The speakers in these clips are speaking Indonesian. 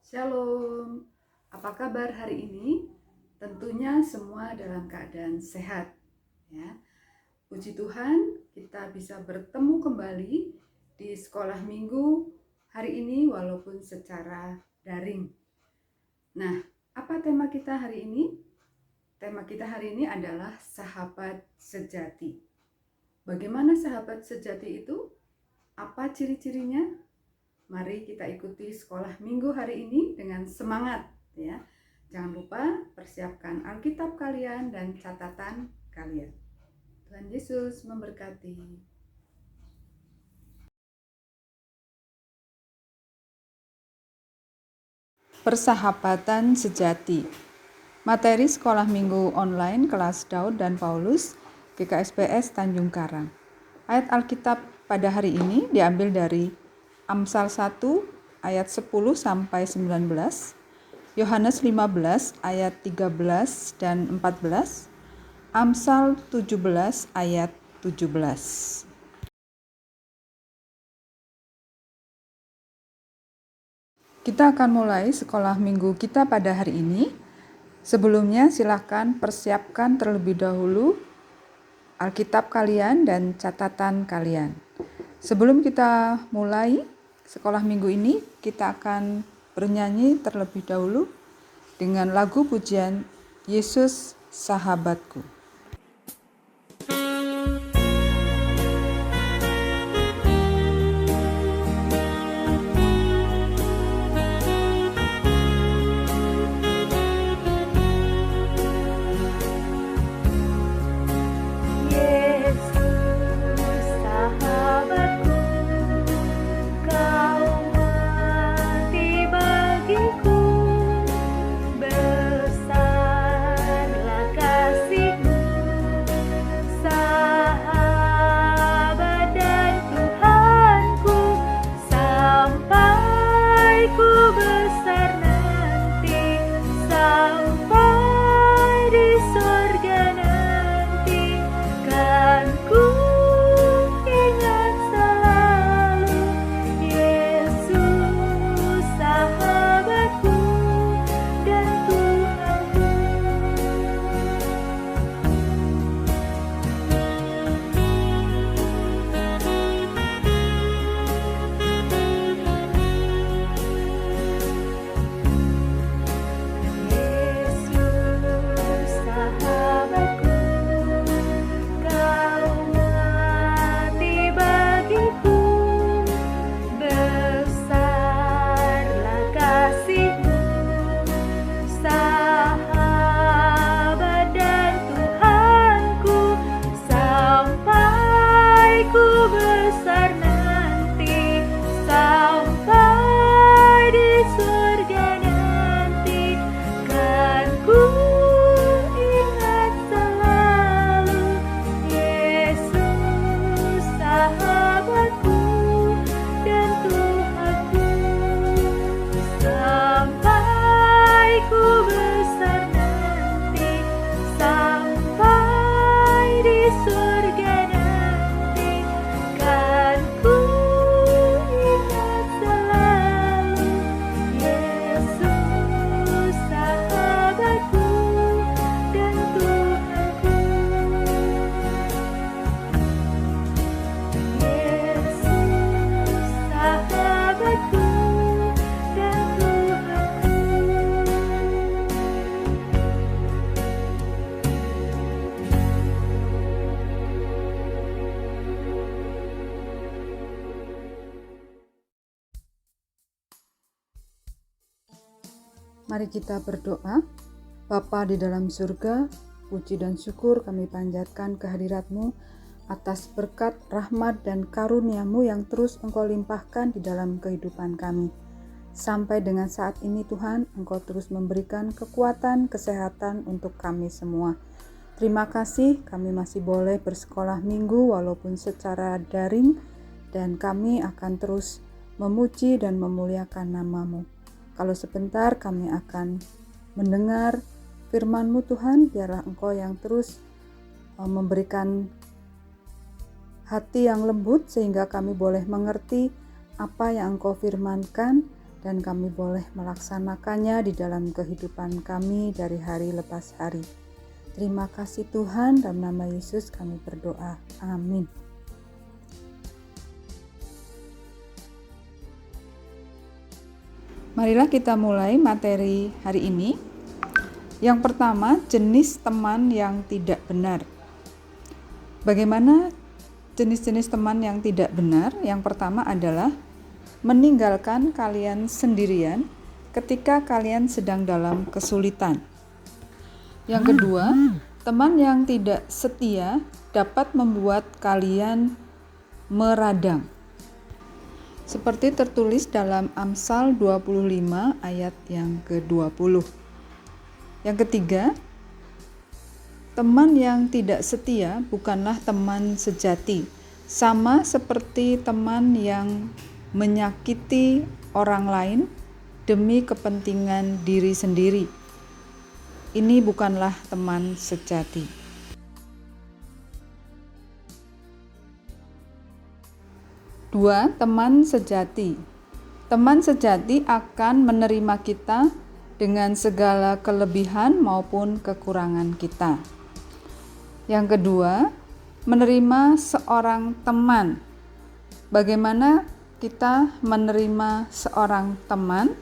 Shalom, apa kabar hari ini? Tentunya semua dalam keadaan sehat, ya. Puji Tuhan, kita bisa bertemu kembali di sekolah minggu hari ini walaupun secara daring. Nah, apa tema kita hari ini? Tema kita hari ini adalah sahabat sejati. Bagaimana sahabat sejati itu? Apa ciri-cirinya? Mari kita ikuti sekolah minggu hari ini dengan semangat, ya. Jangan lupa persiapkan Alkitab kalian dan catatan kalian. Tuhan Yesus memberkati. Persahabatan sejati. Materi sekolah minggu online kelas Daud dan Paulus, GKSPS Tanjung Karang. Ayat Alkitab pada hari ini diambil dari Amsal 1 ayat 10 sampai 19, Yohanes 15 ayat 13 dan 14, Amsal 17 ayat 17. Kita akan mulai sekolah minggu kita pada hari ini. Sebelumnya silakan persiapkan terlebih dahulu Alkitab kalian dan catatan kalian. Sebelum kita mulai sekolah minggu ini, kita akan bernyanyi terlebih dahulu dengan lagu pujian Yesus Sahabatku. Mari kita berdoa. Bapa di dalam surga, puji dan syukur kami panjatkan kehadirat-Mu atas berkat, rahmat, dan karunia-Mu yang terus Engkau limpahkan di dalam kehidupan kami. Sampai dengan saat ini Tuhan, Engkau terus memberikan kekuatan, kesehatan untuk kami semua. Terima kasih kami masih boleh bersekolah minggu walaupun secara daring, dan kami akan terus memuji dan memuliakan nama-Mu. Kalau sebentar kami akan mendengar firman-Mu Tuhan, biarlah Engkau yang terus memberikan hati yang lembut sehingga kami boleh mengerti apa yang Engkau firmankan dan kami boleh melaksanakannya di dalam kehidupan kami dari hari lepas hari. Terima kasih Tuhan, dalam nama Yesus kami berdoa. Amin. Marilah kita mulai materi hari ini. Yang pertama, jenis teman yang tidak benar. Bagaimana jenis-jenis teman yang tidak benar? Yang pertama adalah meninggalkan kalian sendirian ketika kalian sedang dalam kesulitan. Yang kedua, teman yang tidak setia dapat membuat kalian meradang. Seperti tertulis dalam Amsal 25 ayat yang ke-20. Yang ketiga, teman yang tidak setia bukanlah teman sejati, sama seperti teman yang menyakiti orang lain demi kepentingan diri sendiri. Ini bukanlah teman sejati. Dua, teman sejati. Teman sejati akan menerima kita dengan segala kelebihan maupun kekurangan kita. Yang kedua, menerima seorang teman. Bagaimana kita menerima seorang teman?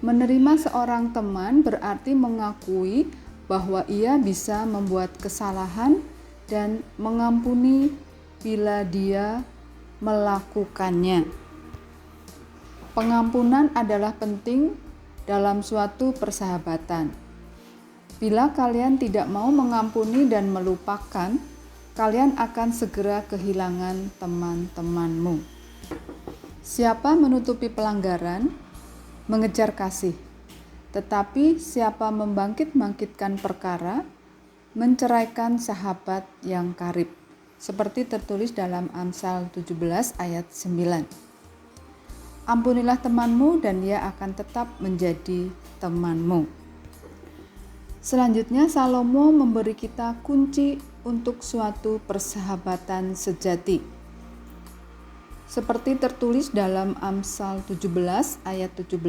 Menerima seorang teman berarti mengakui bahwa ia bisa membuat kesalahan dan mengampuni bila dia melakukannya. Pengampunan adalah penting dalam suatu persahabatan. Bila kalian tidak mau mengampuni dan melupakan, kalian akan segera kehilangan teman-temanmu. Siapa menutupi pelanggaran, mengejar kasih. Tetapi siapa membangkit-bangkitkan perkara, menceraikan sahabat yang karib. Seperti tertulis dalam Amsal 17 ayat 9. Ampunilah temanmu dan ia akan tetap menjadi temanmu. Selanjutnya, Salomo memberi kita kunci untuk suatu persahabatan sejati. Seperti tertulis dalam Amsal 17 ayat 17.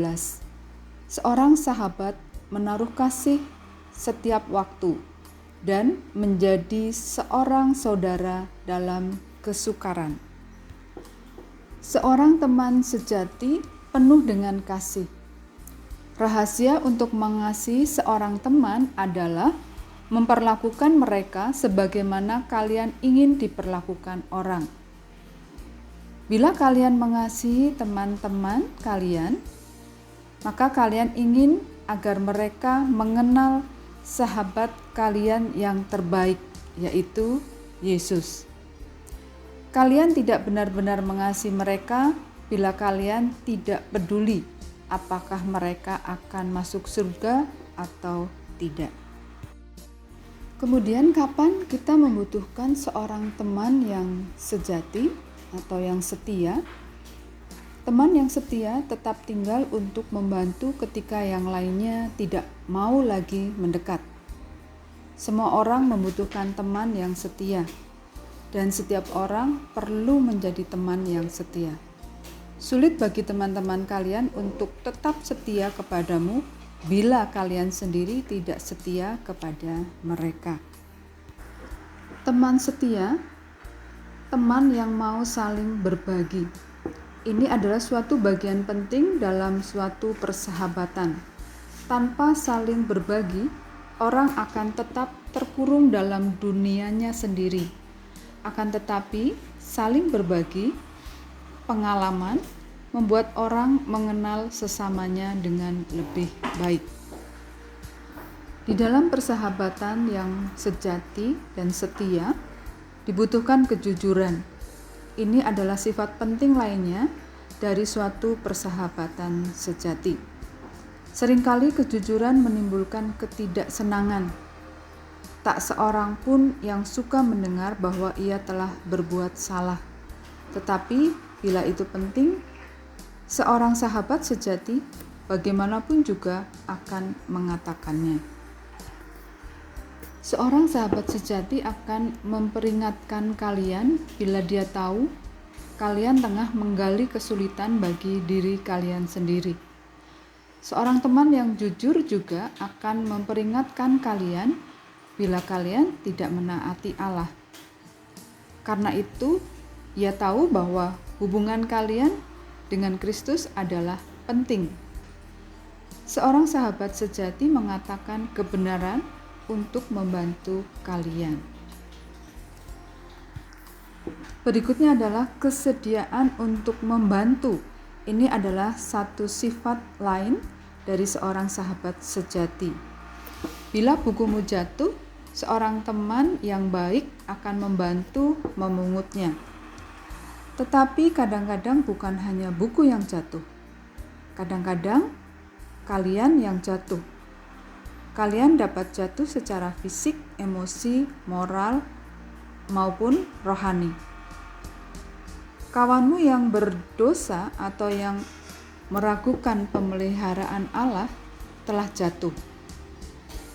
Seorang sahabat menaruh kasih setiap waktu dan menjadi seorang saudara dalam kesukaran. Seorang teman sejati penuh dengan kasih. Rahasia untuk mengasihi seorang teman adalah memperlakukan mereka sebagaimana kalian ingin diperlakukan orang. Bila kalian mengasihi teman-teman kalian, maka kalian ingin agar mereka mengenal sahabat kalian yang terbaik, yaitu Yesus. Kalian tidak benar-benar mengasihi mereka bila kalian tidak peduli apakah mereka akan masuk surga atau tidak. Kemudian, kapan kita membutuhkan seorang teman yang sejati atau yang setia? Teman yang setia tetap tinggal untuk membantu ketika yang lainnya tidak mau lagi mendekat. Semua orang membutuhkan teman yang setia. Dan setiap orang perlu menjadi teman yang setia. Sulit bagi teman-teman kalian untuk tetap setia kepadamu bila kalian sendiri tidak setia kepada mereka. Teman setia, teman yang mau saling berbagi. Ini adalah suatu bagian penting dalam suatu persahabatan. Tanpa saling berbagi, orang akan tetap terkurung dalam dunianya sendiri. Akan tetapi, saling berbagi pengalaman membuat orang mengenal sesamanya dengan lebih baik. Di dalam persahabatan yang sejati dan setia, dibutuhkan kejujuran. Ini adalah sifat penting lainnya dari suatu persahabatan sejati. Seringkali kejujuran menimbulkan ketidaksenangan. Tak seorang pun yang suka mendengar bahwa ia telah berbuat salah. Tetapi bila itu penting, seorang sahabat sejati bagaimanapun juga akan mengatakannya. Seorang sahabat sejati akan memperingatkan kalian bila dia tahu kalian tengah menggali kesulitan bagi diri kalian sendiri. Seorang teman yang jujur juga akan memperingatkan kalian bila kalian tidak menaati Allah. Karena itu, ia tahu bahwa hubungan kalian dengan Kristus adalah penting. Seorang sahabat sejati mengatakan kebenaran untuk membantu kalian. Berikutnya adalah kesediaan untuk membantu. Ini adalah satu sifat lain dari seorang sahabat sejati. Bila bukumu jatuh, seorang teman yang baik akan membantu memungutnya. Tetapi kadang-kadang bukan hanya buku yang jatuh. Kadang-kadang kalian yang jatuh. Kalian dapat jatuh secara fisik, emosi, moral, maupun rohani. Kawanmu yang berdosa atau yang meragukan pemeliharaan Allah telah jatuh.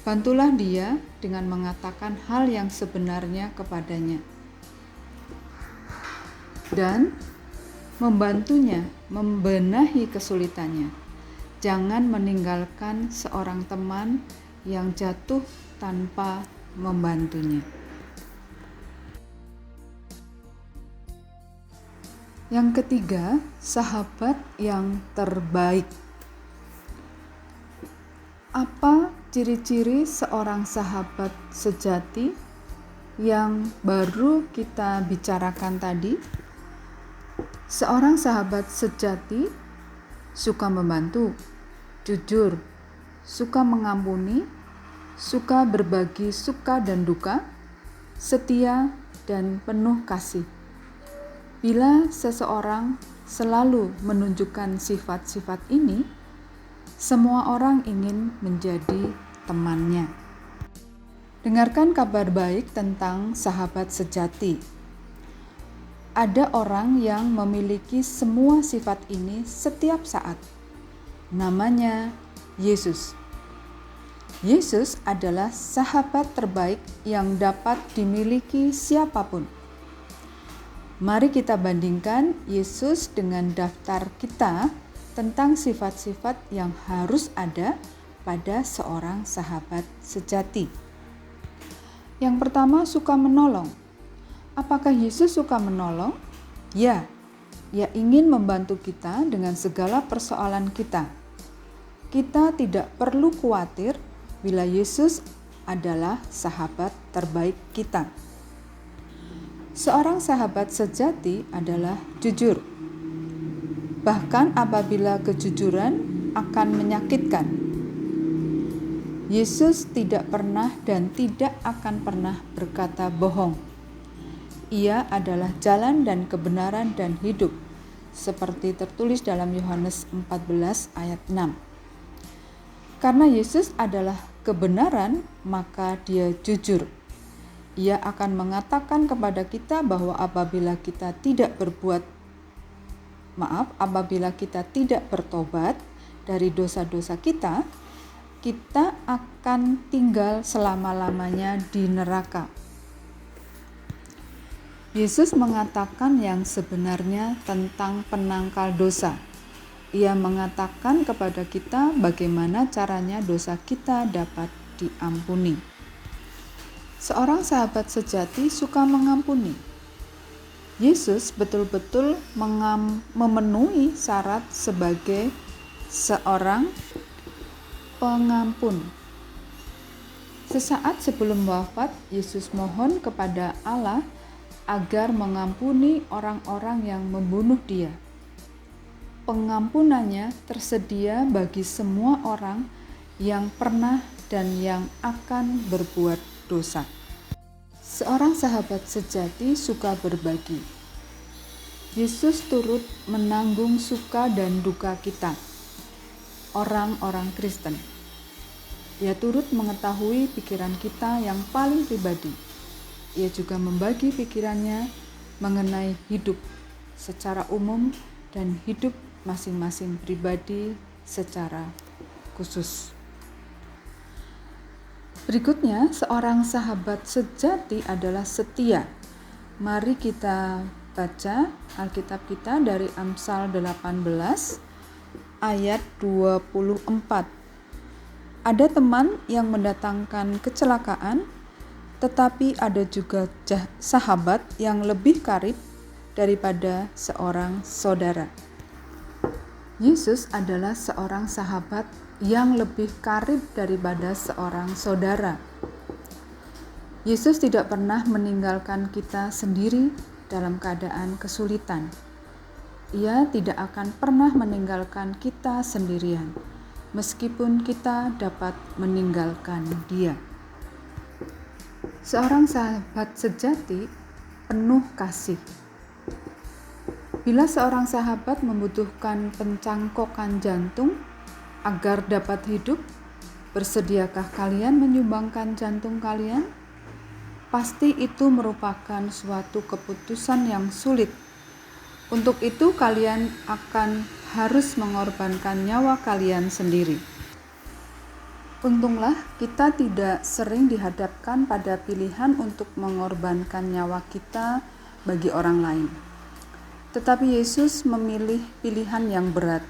Bantulah dia dengan mengatakan hal yang sebenarnya kepadanya. Dan membantunya membenahi kesulitannya. Jangan meninggalkan seorang teman yang jatuh tanpa membantunya. Yang ketiga, sahabat yang terbaik. Apa ciri-ciri seorang sahabat sejati yang baru kita bicarakan tadi? Seorang sahabat sejati suka membantu, jujur, suka mengampuni, suka berbagi suka dan duka, setia, dan penuh kasih. Bila seseorang selalu menunjukkan sifat-sifat ini, semua orang ingin menjadi temannya. Dengarkan kabar baik tentang sahabat sejati. Ada orang yang memiliki semua sifat ini setiap saat. Namanya Yesus. Yesus adalah sahabat terbaik yang dapat dimiliki siapapun. Mari kita bandingkan Yesus dengan daftar kita tentang sifat-sifat yang harus ada pada seorang sahabat sejati. Yang pertama, suka menolong. Apakah Yesus suka menolong? Ya, Ia ingin membantu kita dengan segala persoalan kita. Kita tidak perlu khawatir bila Yesus adalah sahabat terbaik kita. Seorang sahabat sejati adalah jujur. Bahkan apabila kejujuran akan menyakitkan. Yesus tidak pernah dan tidak akan pernah berkata bohong. Ia adalah jalan dan kebenaran dan hidup, seperti tertulis dalam Yohanes 14 ayat 6. Karena Yesus adalah kebenaran, maka Dia jujur. Ia akan mengatakan kepada kita bahwa apabila kita tidak bertobat dari dosa-dosa kita, kita akan tinggal selama-lamanya di neraka. Yesus mengatakan yang sebenarnya tentang penangkal dosa. Ia mengatakan kepada kita bagaimana caranya dosa kita dapat diampuni. Seorang sahabat sejati suka mengampuni. Yesus betul-betul memenuhi syarat sebagai seorang pengampun. Sesaat sebelum wafat, Yesus mohon kepada Allah agar mengampuni orang-orang yang membunuh Dia. Pengampunannya tersedia bagi semua orang yang pernah dan yang akan berbuat dosa. Seorang sahabat sejati suka berbagi. Yesus turut menanggung suka dan duka kita, orang-orang Kristen. Ia turut mengetahui pikiran kita yang paling pribadi. Ia juga membagi pikirannya mengenai hidup secara umum dan hidup masing-masing pribadi secara khusus. Berikutnya, seorang sahabat sejati adalah setia. Mari kita baca Alkitab kita dari Amsal 18 ayat 24. Ada teman yang mendatangkan kecelakaan, tetapi ada juga sahabat yang lebih karib daripada seorang saudara. Yesus adalah seorang sahabat yang lebih karib daripada seorang saudara. Yesus tidak pernah meninggalkan kita sendiri dalam keadaan kesulitan. Ia tidak akan pernah meninggalkan kita sendirian, meskipun kita dapat meninggalkan Dia. Seorang sahabat sejati penuh kasih. Bila seorang sahabat membutuhkan pencangkokan jantung agar dapat hidup, bersediakah kalian menyumbangkan jantung kalian? Pasti itu merupakan suatu keputusan yang sulit. Untuk itu kalian akan harus mengorbankan nyawa kalian sendiri. Untunglah kita tidak sering dihadapkan pada pilihan untuk mengorbankan nyawa kita bagi orang lain. Tetapi Yesus memilih pilihan yang berat.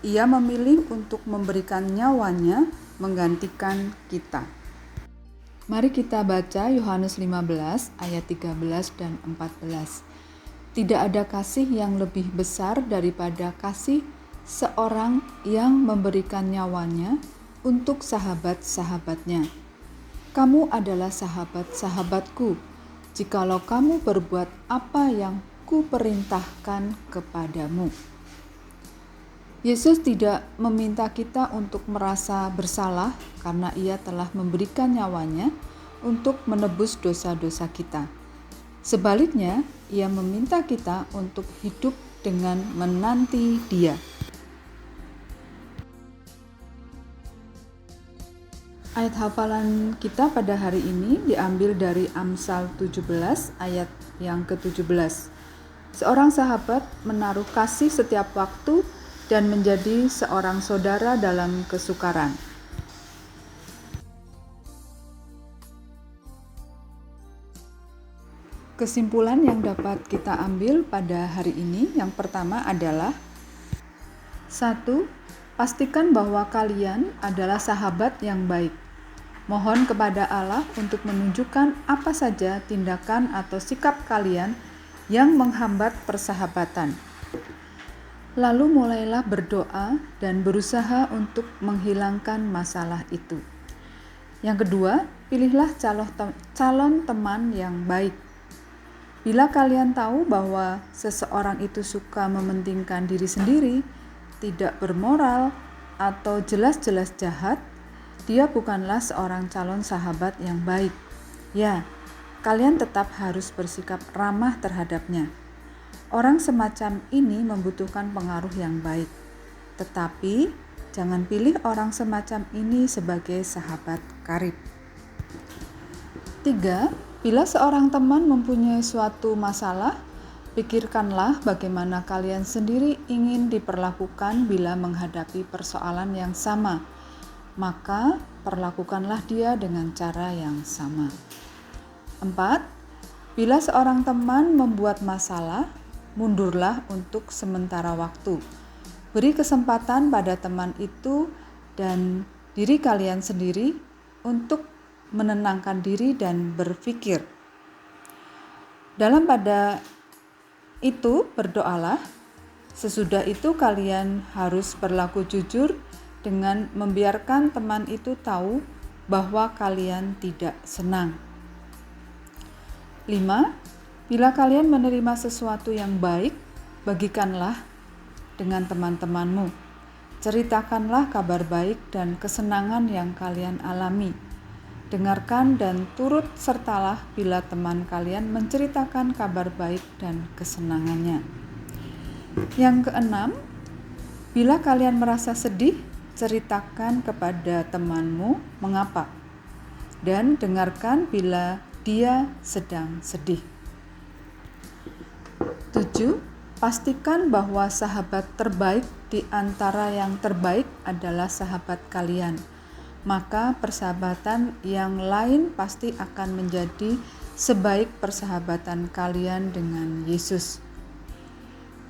Ia memilih untuk memberikan nyawanya menggantikan kita. Mari kita baca Yohanes 15 ayat 13 dan 14. Tidak ada kasih yang lebih besar daripada kasih seorang yang memberikan nyawanya untuk sahabat-sahabatnya. Kamu adalah sahabat-sahabatku, jikalau kamu berbuat apa yang kuperintahkan kepadamu. Yesus tidak meminta kita untuk merasa bersalah karena Ia telah memberikan nyawanya untuk menebus dosa-dosa kita. Sebaliknya, Ia meminta kita untuk hidup dengan menanti Dia. Ayat hafalan kita pada hari ini diambil dari Amsal 17 ayat yang ke-17. Seorang sahabat menaruh kasih setiap waktu dan menjadi seorang saudara dalam kesukaran. Kesimpulan yang dapat kita ambil pada hari ini yang pertama adalah 1. Pastikan bahwa kalian adalah sahabat yang baik. Mohon kepada Allah untuk menunjukkan apa saja tindakan atau sikap kalian yang menghambat persahabatan. Lalu mulailah berdoa dan berusaha untuk menghilangkan masalah itu. Yang kedua, pilihlah calon teman yang baik. Bila kalian tahu bahwa seseorang itu suka mementingkan diri sendiri, tidak bermoral, atau jelas-jelas jahat, dia bukanlah seorang calon sahabat yang baik. Ya, kalian tetap harus bersikap ramah terhadapnya. Orang semacam ini membutuhkan pengaruh yang baik. Tetapi, jangan pilih orang semacam ini sebagai sahabat karib. 3. Bila seorang teman mempunyai suatu masalah, pikirkanlah bagaimana kalian sendiri ingin diperlakukan bila menghadapi persoalan yang sama. Maka, perlakukanlah dia dengan cara yang sama. 4. Bila seorang teman membuat masalah, mundurlah untuk sementara waktu. Beri kesempatan pada teman itu dan diri kalian sendiri untuk menenangkan diri dan berpikir. Dalam pada itu berdoalah. Sesudah itu kalian harus berlaku jujur dengan membiarkan teman itu tahu bahwa kalian tidak senang. 5. Bila kalian menerima sesuatu yang baik, bagikanlah dengan teman-temanmu. Ceritakanlah kabar baik dan kesenangan yang kalian alami. Dengarkan dan turut sertalah bila teman kalian menceritakan kabar baik dan kesenangannya. Yang keenam, bila kalian merasa sedih, ceritakan kepada temanmu mengapa. Dan dengarkan bila dia sedang sedih. 7. Pastikan bahwa sahabat terbaik di antara yang terbaik adalah sahabat kalian. Maka persahabatan yang lain pasti akan menjadi sebaik persahabatan kalian dengan Yesus.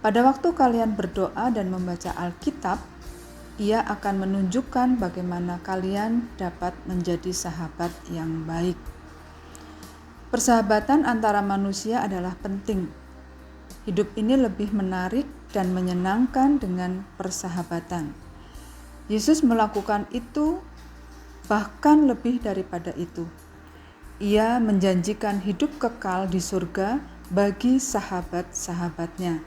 Pada waktu kalian berdoa dan membaca Alkitab, Ia akan menunjukkan bagaimana kalian dapat menjadi sahabat yang baik. Persahabatan antara manusia adalah penting. Hidup ini lebih menarik dan menyenangkan dengan persahabatan. Yesus melakukan itu, bahkan lebih daripada itu. Ia menjanjikan hidup kekal di surga bagi sahabat-sahabatnya.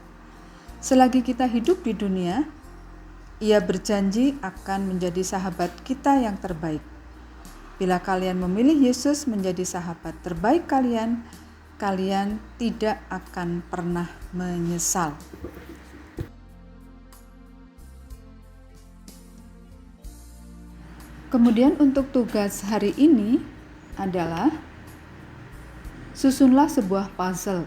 Selagi kita hidup di dunia, Ia berjanji akan menjadi sahabat kita yang terbaik. Bila kalian memilih Yesus menjadi sahabat terbaik kalian, kalian tidak akan pernah menyesal. Kemudian untuk tugas hari ini adalah susunlah sebuah puzzle.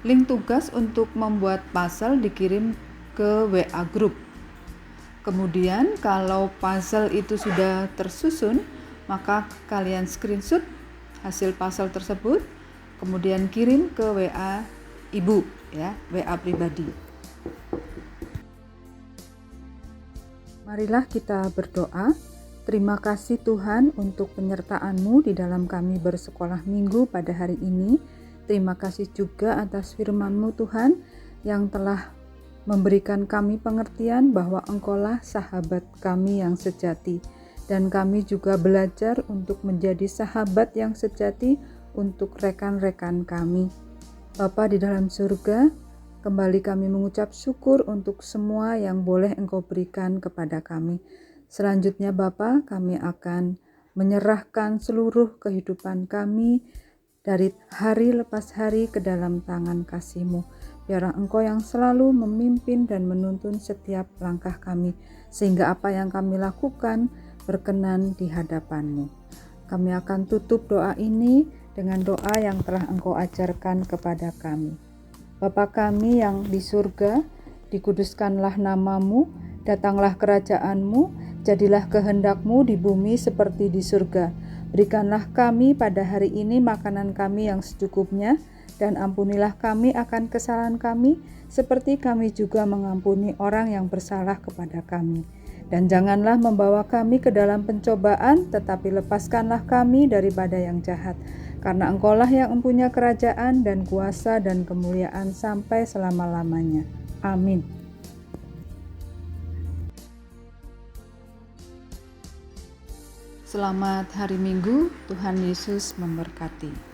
Link tugas untuk membuat puzzle dikirim ke WA Group. Kemudian kalau puzzle itu sudah tersusun, maka kalian screenshot hasil puzzle tersebut, kemudian kirim ke WA Ibu, ya, WA pribadi. Marilah kita berdoa. Terima kasih Tuhan untuk penyertaan-Mu di dalam kami bersekolah minggu pada hari ini. Terima kasih juga atas firman-Mu Tuhan yang telah memberikan kami pengertian bahwa Engkaulah sahabat kami yang sejati. Dan kami juga belajar untuk menjadi sahabat yang sejati untuk rekan-rekan kami. Bapa di dalam surga, kembali kami mengucap syukur untuk semua yang boleh Engkau berikan kepada kami. Selanjutnya Bapa, kami akan menyerahkan seluruh kehidupan kami dari hari lepas hari ke dalam tangan kasih-Mu. Biarlah Engkau yang selalu memimpin dan menuntun setiap langkah kami, sehingga apa yang kami lakukan berkenan di hadapan-Mu. Kami akan tutup doa ini dengan doa yang telah Engkau ajarkan kepada kami. Bapa kami yang di surga, dikuduskanlah nama-Mu, datanglah kerajaan-Mu, jadilah kehendak-Mu di bumi seperti di surga. Berikanlah kami pada hari ini makanan kami yang secukupnya, dan ampunilah kami akan kesalahan kami, seperti kami juga mengampuni orang yang bersalah kepada kami. Dan janganlah membawa kami ke dalam pencobaan, tetapi lepaskanlah kami daripada yang jahat. Karena Engkaulah yang mempunyai kerajaan dan kuasa dan kemuliaan sampai selama-lamanya. Amin. Selamat hari Minggu, Tuhan Yesus memberkati.